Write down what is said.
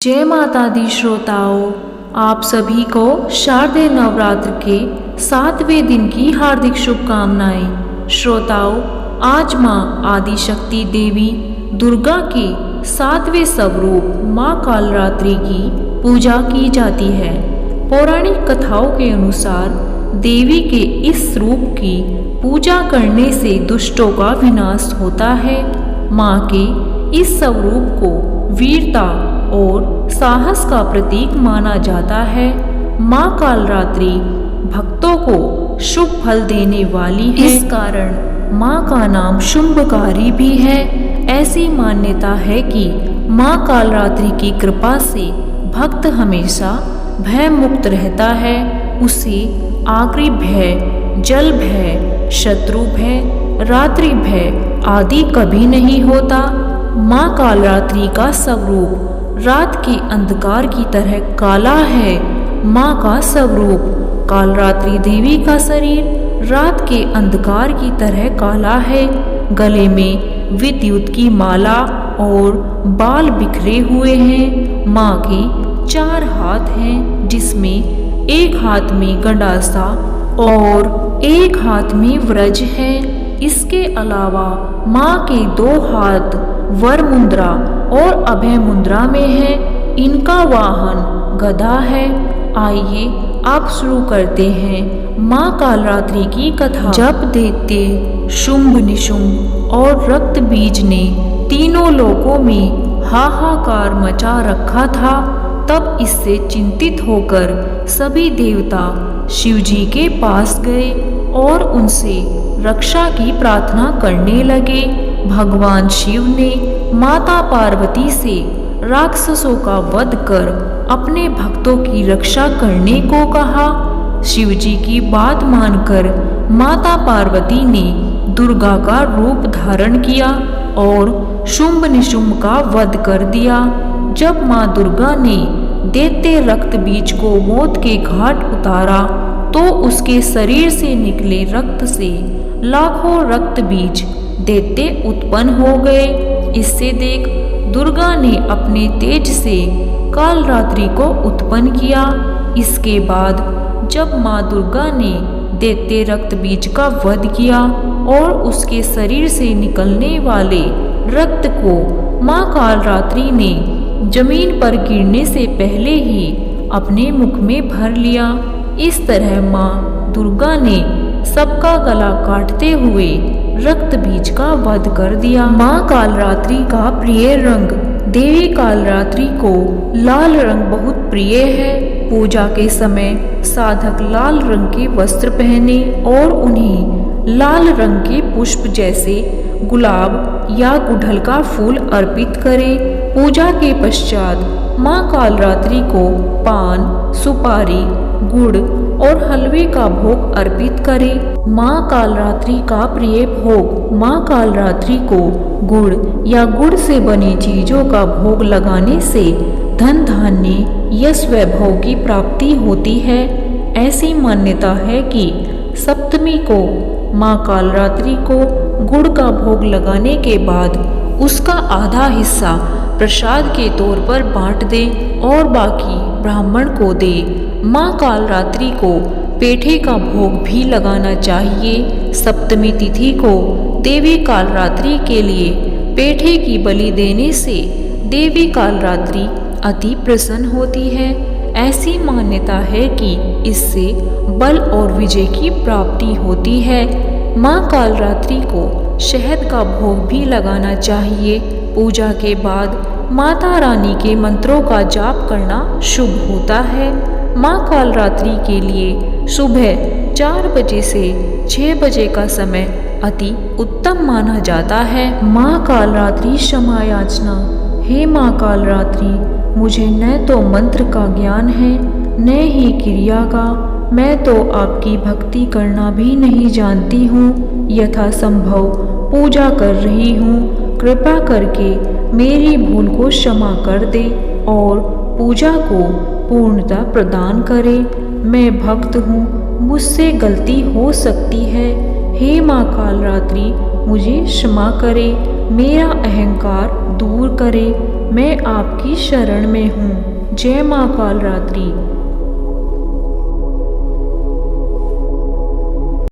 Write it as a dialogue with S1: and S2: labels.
S1: जय माता दी श्रोताओं, आप सभी को शारदीय नवरात्र के 7वें दिन की हार्दिक शुभकामनाएं। श्रोताओं, आज माँ आदिशक्ति देवी दुर्गा के 7वें स्वरूप माँ कालरात्रि की पूजा की जाती है। पौराणिक कथाओं के अनुसार देवी के इस रूप की पूजा करने से दुष्टों का विनाश होता है। माँ के इस स्वरूप को वीरता और साहस का प्रतीक माना जाता है। माँ कालरात्रि भक्तों को शुभ फल देने वाली है। इस कारण माँ का नाम शुंभकारी भी है। ऐसी मान्यता है कि माँ कालरात्रि की कृपा से भक्त हमेशा भय मुक्त रहता है। उसे आखिरी भय, जल भय, शत्रु भय, रात्रि भय आदि कभी नहीं होता। माँ कालरात्रि का स्वरूप रात के अंधकार की तरह काला है। माँ का स्वरूप कालरात्रि देवी का शरीर रात के अंधकार की तरह काला है। गले में विद्युत की माला और बाल बिखरे हुए हैं। माँ के 4 हाथ हैं, जिसमें एक हाथ में गंडासा और एक हाथ में व्रज है। इसके अलावा माँ के 2 हाथ वर मुद्रा और अभय मुद्रा में है। इनका वाहन गदा है। आइए आप शुरू करते हैं माँ कालरात्रि की कथा। जब दैत्य शुंभ, निशुंभ और रक्त बीज ने तीनों लोकों में हाहाकार मचा रखा था, तब इससे चिंतित होकर सभी देवता शिवजी के पास गए और उनसे रक्षा की प्रार्थना करने लगे। भगवान शिव ने माता पार्वती से राक्षसों का वध कर अपने भक्तों की रक्षा करने को कहा। शिवजी की बात मानकर माता पार्वती ने दुर्गा का रूप धारण किया और शुंभ निशुंभ का वध कर दिया। जब माँ दुर्गा ने दैत्य रक्त बीज को मौत के घाट उतारा, तो उसके शरीर से निकले रक्त से लाखों रक्त बीज दैत्य उत्पन्न हो गए। इससे देख दुर्गा ने अपने तेज से कालरात्रि को उत्पन्न किया। इसके बाद जब माँ दुर्गा ने दैत्य रक्त बीज का वध किया और उसके शरीर से निकलने वाले रक्त को माँ कालरात्रि ने जमीन पर गिरने से पहले ही अपने मुख में भर लिया। इस तरह माँ दुर्गा ने सबका गला काटते हुए रक्त बीज का वध कर दिया। माँ कालरात्रि का प्रिय रंग। देवी कालरात्रि को लाल रंग बहुत प्रिय है। पूजा के समय साधक लाल रंग के वस्त्र पहने और उन्हें लाल रंग के पुष्प जैसे गुलाब या गुड़हल का फूल अर्पित करे। पूजा के पश्चात माँ कालरात्रि को पान, सुपारी, गुड़ और हलवे का भोग अर्पित करें। माँ कालरात्रि का प्रिय भोग। माँ कालरात्रि को गुड़ या गुड़ से बनी चीजों का भोग लगाने से धन धान्य, यश, वैभव की प्राप्ति होती है। ऐसी मान्यता है कि सप्तमी को माँ कालरात्रि को गुड़ का भोग लगाने के बाद उसका आधा हिस्सा प्रसाद के तौर पर बांट दे और बाकी ब्राह्मण को दे। माँ कालरात्रि को पेठे का भोग भी लगाना चाहिए। सप्तमी तिथि को देवी कालरात्रि के लिए पेठे की बलि देने से देवी कालरात्रि अति प्रसन्न होती है। ऐसी मान्यता है कि इससे बल और विजय की प्राप्ति होती है। माँ कालरात्रि को शहद का भोग भी लगाना चाहिए। पूजा के बाद माता रानी के मंत्रों का जाप करना शुभ होता है। माँ कालरात्रि के लिए सुबह 4 बजे से 6 बजे का समय अति उत्तम माना जाता है। माँ कालरात्रि क्षमा याचना। हे माँ कालरात्रि, मुझे न तो मंत्र का ज्ञान है न ही क्रिया का। मैं तो आपकी भक्ति करना भी नहीं जानती हूँ। यथासंभव पूजा कर रही हूँ। कृपा करके मेरी भूल को क्षमा कर दे और पूजा को पूर्णता प्रदान करे। मैं भक्त हूँ, मुझसे गलती हो सकती है। हे माँ कालरात्रि, मुझे क्षमा करे, मेरा अहंकार दूर करे। मैं आपकी शरण में हूँ। जय माँ कालरात्रि।